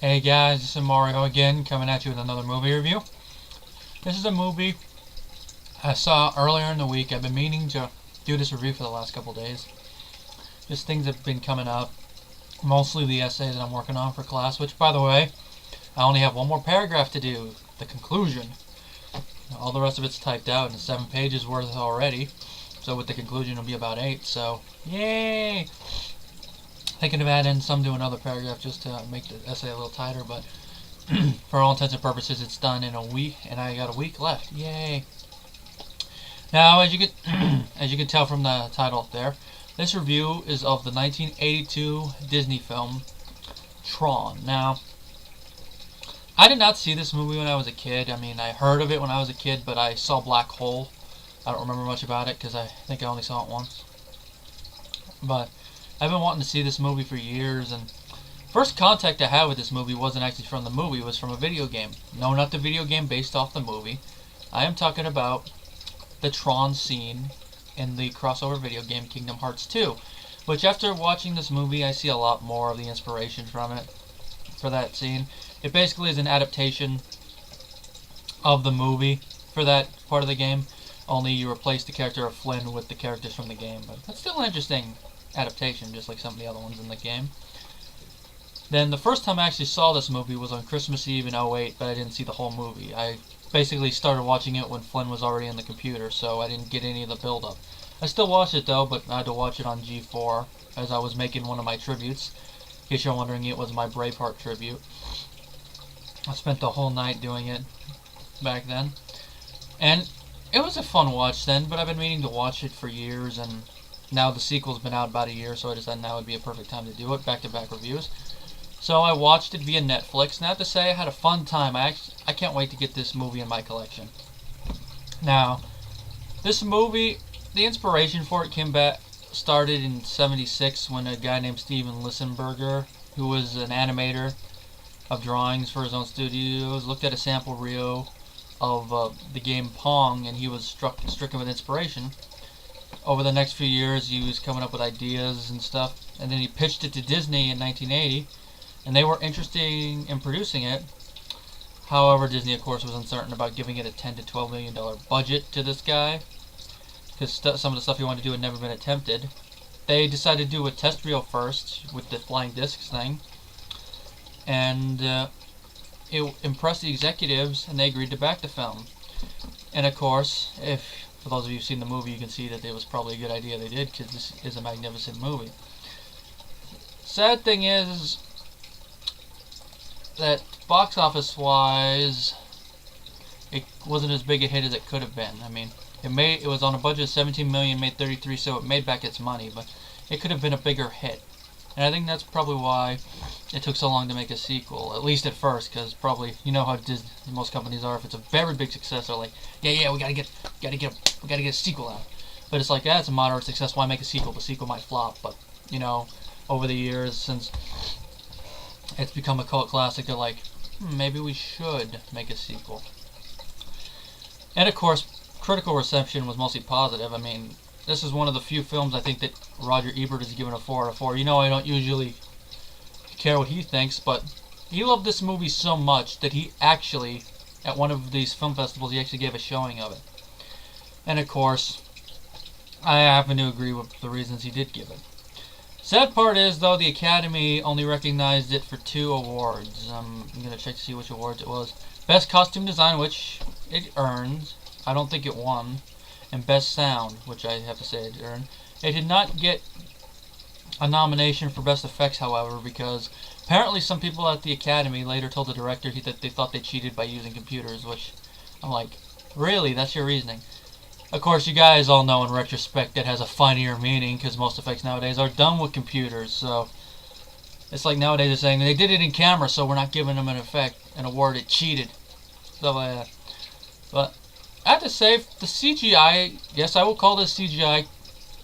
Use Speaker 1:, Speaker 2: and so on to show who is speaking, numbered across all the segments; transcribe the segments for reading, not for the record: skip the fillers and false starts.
Speaker 1: Hey guys, this is Mario again, coming at you with another movie review. This is a movie I saw earlier in the week. I've been meaning to do this review for the last couple days. Just things have been coming up, mostly the essay that I'm working on for class, which, by the way, I only have one more paragraph to do, the conclusion. All the rest of it's typed out and 7 pages worth already, so with the conclusion it'll be about 8, so yay! Thinking of adding some to another paragraph just to make the essay a little tighter, but for all intents and purposes it's done in a week, and I got a week left. Yay! Now, as you can tell from the title there, this review is of the 1982 Disney film Tron. Now, I did not see this movie when I was a kid. I mean, I heard of it when I was a kid, but I saw Black Hole. I don't remember much about it because I think I only saw it once. But I've been wanting to see this movie for years, and first contact I had with this movie wasn't actually from the movie, it was from a video game. No, not the video game based off the movie. I am talking about the Tron scene in the crossover video game Kingdom Hearts 2, which after watching this movie I see a lot more of the inspiration from it for that scene. It basically is an adaptation of the movie for that part of the game, only you replace the character of Flynn with the characters from the game, but that's still an interesting adaptation, just like some of the other ones in the game. Then the first time I actually saw this movie was on Christmas Eve in '08, but I didn't see the whole movie. I basically started watching it when Flynn was already in the computer, so I didn't get any of the build-up. I still watched it though, but I had to watch it on G4 as I was making one of my tributes. In case you're wondering, it was my Braveheart tribute. I spent the whole night doing it back then, and it was a fun watch then, but I've been meaning to watch it for years, and now the sequel's been out about a year, so I decided now would be a perfect time to do it, back-to-back reviews. So I watched it via Netflix, and I have to say I had a fun time. I can't wait to get this movie in my collection. Now, this movie, the inspiration for it started in '76 when a guy named Steven Lisberger, who was an animator of drawings for his own studios, looked at a sample reel of the game Pong, and he was stricken with inspiration. Over the next few years, he was coming up with ideas and stuff, and then he pitched it to Disney in 1980, and they were interested in producing it. However, Disney, of course, was uncertain about giving it a $10 to $12 million budget to this guy, because some of the stuff he wanted to do had never been attempted. They decided to do a test reel first with the flying discs thing, and it impressed the executives, and they agreed to back the film. And of course, for those of you who've seen the movie, you can see that it was probably a good idea they did, because this is a magnificent movie. Sad thing is that box office wise, it wasn't as big a hit as it could have been. I mean, it was on a budget of 17 million, made 33, so it made back its money, but it could have been a bigger hit. And I think that's probably why it took so long to make a sequel, at least at first, because probably, you know how most companies are. If it's a very big success, they're like, yeah, we gotta get a sequel out. But it's like, yeah, it's a moderate success, why make a sequel? The sequel might flop. But, you know, over the years, since it's become a cult classic, they're like, maybe we should make a sequel. And of course, critical reception was mostly positive. I mean, this is one of the few films I think that Roger Ebert has given a 4 out of 4. You know, I don't usually care what he thinks, but he loved this movie so much that he actually, at one of these film festivals, he actually gave a showing of it. And of course, I happen to agree with the reasons he did give it. Sad part is, though, the Academy only recognized it for 2 awards. I'm going to check to see which awards it was. Best Costume Design, which it earned. I don't think it won. And Best Sound, which I have to say it earned. It did not get a nomination for Best Effects, however, because apparently some people at the Academy later told the director that they thought they cheated by using computers, which I'm like, really? That's your reasoning? Of course, you guys all know in retrospect that has a funnier meaning, because most effects nowadays are done with computers, so it's like nowadays they're saying they did it in camera, so we're not giving them an award, it cheated. Stuff like that. But I have to say, the CGI, yes, I will call this CGI,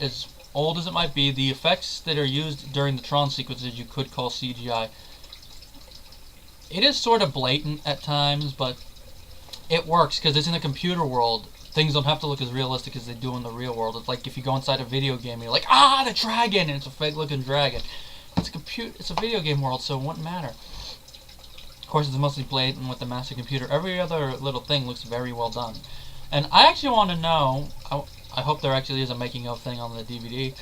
Speaker 1: as old as it might be, the effects that are used during the Tron sequences you could call CGI. It is sort of blatant at times, but it works because it's in a computer world. Things don't have to look as realistic as they do in the real world. It's like if you go inside a video game, you're like, ah, the dragon, and it's a fake-looking dragon. It's a video game world, so it wouldn't matter. course, it's mostly blatant with the master computer. Every other little thing looks very well done. And I actually want to know, I hope there actually is a making of thing on the DVD.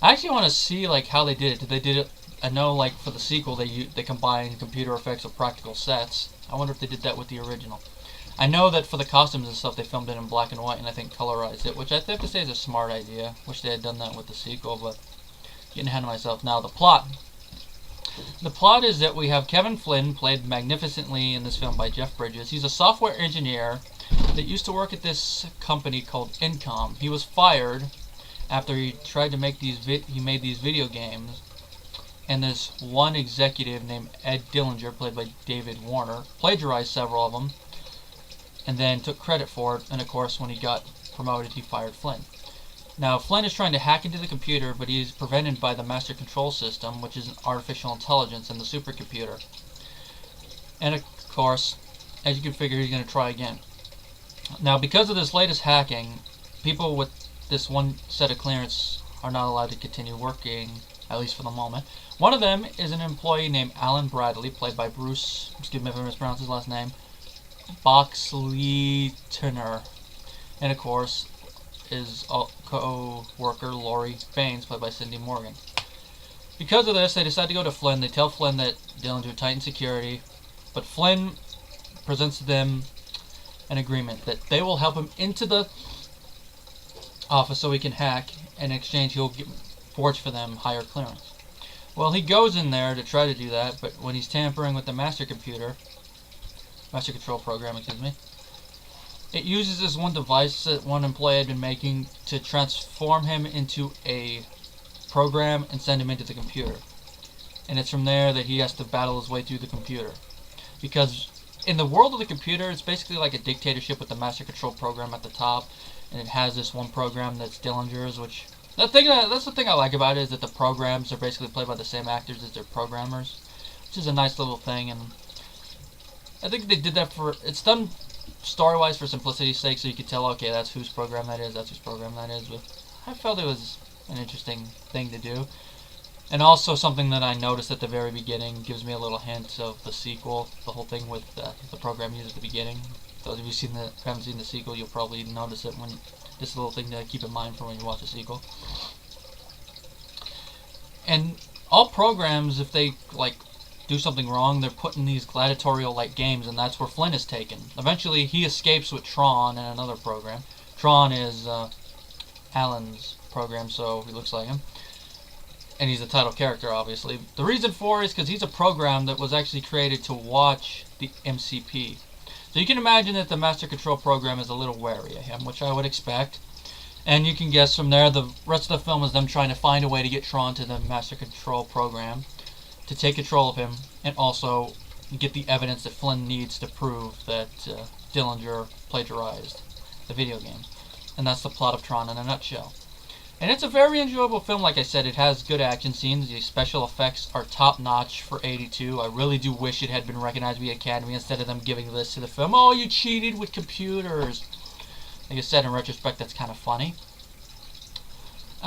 Speaker 1: I actually want to see like how they did it. Did they did it? I know like for the sequel they combined computer effects with practical sets. I wonder if they did that with the original. I know that for the costumes and stuff they filmed it in black and white and I think colorized it, which I have to say is a smart idea. Wish they had done that with the sequel, but getting ahead of myself now. The plot. The plot is that we have Kevin Flynn, played magnificently in this film by Jeff Bridges. He's a software engineer that used to work at this company called Incom. He was fired after he tried to make these video games, and this one executive named Ed Dillinger, played by David Warner, plagiarized several of them, and then took credit for it. And of course, when he got promoted, he fired Flynn. Now, Flynn is trying to hack into the computer, but he's prevented by the master control system, which is an artificial intelligence and the supercomputer. And of course, as you can figure, he's going to try again. Now, because of this latest hacking, people with this one set of clearance are not allowed to continue working, at least for the moment. One of them is an employee named Alan Bradley, played by Bruce, excuse me if I mispronounce his last name, Boxleitner. And of course, his co-worker Lora Baines, played by Cindy Morgan. Because of this, they decide to go to Flynn. They tell Flynn that Dillinger tightened security, but Flynn presents to them an agreement that they will help him into the office so he can hack, and in exchange he'll forge for them higher clearance. Well, he goes in there to try to do that, but when he's tampering with the master control program, it uses this one device that one employee had been making to transform him into a program and send him into the computer. And it's from there that he has to battle his way through the computer. Because in the world of the computer, it's basically like a dictatorship with the master control program at the top, and it has this one program that's Dillinger's, which that's the thing I like about it, is that the programs are basically played by the same actors as their programmers, which is a nice little thing. And I think they did that it's done story-wise for simplicity's sake, so you could tell, okay, that's whose program that is, that's whose program that is. But I felt it was an interesting thing to do. And also something that I noticed at the very beginning gives me a little hint of the sequel, the whole thing with the program used at the beginning. Those of you who haven't seen the sequel, you'll probably notice it when this little thing to keep in mind for when you watch the sequel. And all programs, if they do something wrong, they're put in these gladiatorial games, and that's where Flynn is taken. Eventually, he escapes with Tron and another program. Tron is Alan's program, so he looks like him. And he's the title character, obviously. The reason for it is because he's a program that was actually created to watch the MCP. So you can imagine that the Master Control program is a little wary of him, which I would expect. And you can guess from there, the rest of the film is them trying to find a way to get Tron to the Master Control program, to take control of him, and also get the evidence that Flynn needs to prove that Dillinger plagiarized the video game. And that's the plot of Tron in a nutshell. And it's a very enjoyable film. Like I said, it has good action scenes. The special effects are top-notch for '82. I really do wish it had been recognized by the Academy instead of them giving this to the film. Oh, you cheated with computers. Like I said, in retrospect, that's kind of funny.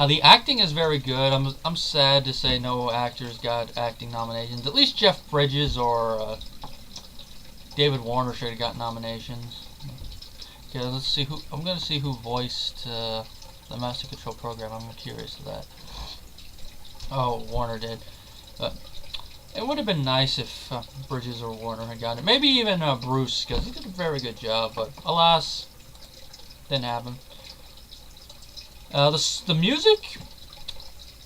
Speaker 1: The acting is very good. I'm sad to say no actors got acting nominations. At least Jeff Bridges or David Warner should have got nominations. Okay, let's see who. I'm gonna see who voiced the Master Control program. I'm curious of that. Oh, Warner did. But it would have been nice if Bridges or Warner had gotten it. Maybe even Bruce, because he did a very good job. But alas, didn't happen. The music,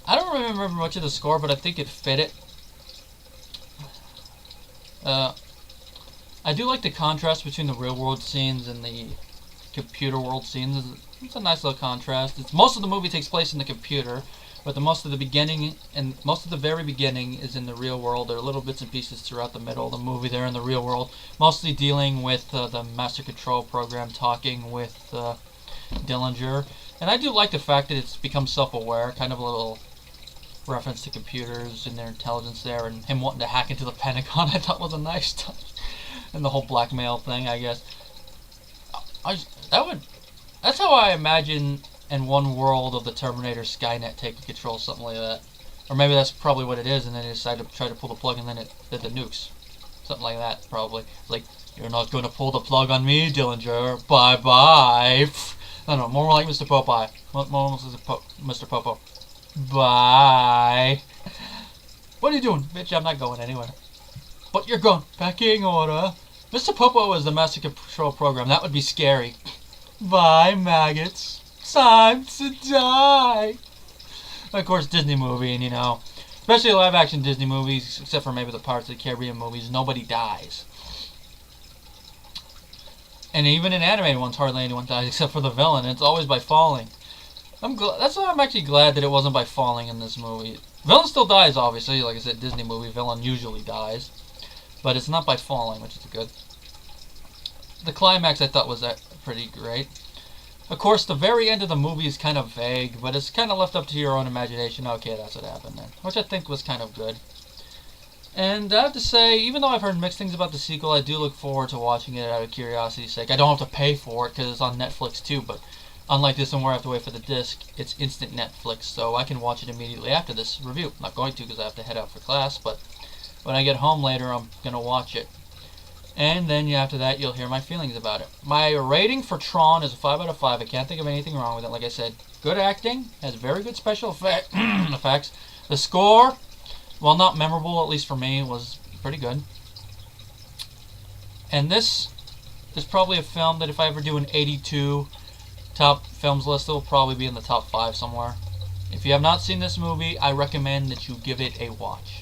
Speaker 1: I don't remember much of the score, but I think it fit it. I do like the contrast between the real world scenes and the computer world scenes. It's a nice little contrast. Most of the movie takes place in the computer, but most of the beginning and most of the very beginning is in the real world. There are little bits and pieces throughout the middle of the movie there in the real world, mostly dealing with the Master Control program talking with Dillinger. And I do like the fact that it's become self-aware, kind of a little reference to computers and their intelligence there, and him wanting to hack into the Pentagon I thought was a nice touch. And the whole blackmail thing, I guess. That's how I imagine in one world of the Terminator Skynet taking control, something like that. Or maybe that's probably what it is, and then they decide to try to pull the plug, and then it did the nukes. Something like that, probably. Like, you're not going to pull the plug on me, Dillinger. Bye-bye. I don't know, more like Mr. Popeye. More Mr. Popo. Bye. What are you doing? Bitch, I'm not going anywhere. But you're going. Packing order. Mr. Popo is the Master Control Program. That would be scary. Bye, maggots. Time to die. Of course, Disney movie, and you know, especially live-action Disney movies, except for maybe the Pirates of the Caribbean movies, nobody dies. And even in animated ones, hardly anyone dies except for the villain. And it's always by falling. That's why I'm actually glad that it wasn't by falling in this movie. Villain still dies, obviously. Like I said, Disney movie, villain usually dies. But it's not by falling, which is good. The climax I thought was pretty great. Of course, the very end of the movie is kind of vague, but it's kind of left up to your own imagination. Okay, that's what happened then. Which I think was kind of good. And I have to say, even though I've heard mixed things about the sequel, I do look forward to watching it out of curiosity's sake. I don't have to pay for it because it's on Netflix too, but unlike this one where I have to wait for the disc, it's instant Netflix, so I can watch it immediately after this review. I'm not going to because I have to head out for class, but when I get home later, I'm going to watch it. And then after that, you'll hear my feelings about it. My rating for Tron is a 5 out of 5. I can't think of anything wrong with it. Like I said, good acting, has very good special effects. The score, while not memorable, at least for me, was pretty good. And this is probably a film that if I ever do an 82 top films list, it will probably be in the top 5 somewhere. If you have not seen this movie, I recommend that you give it a watch.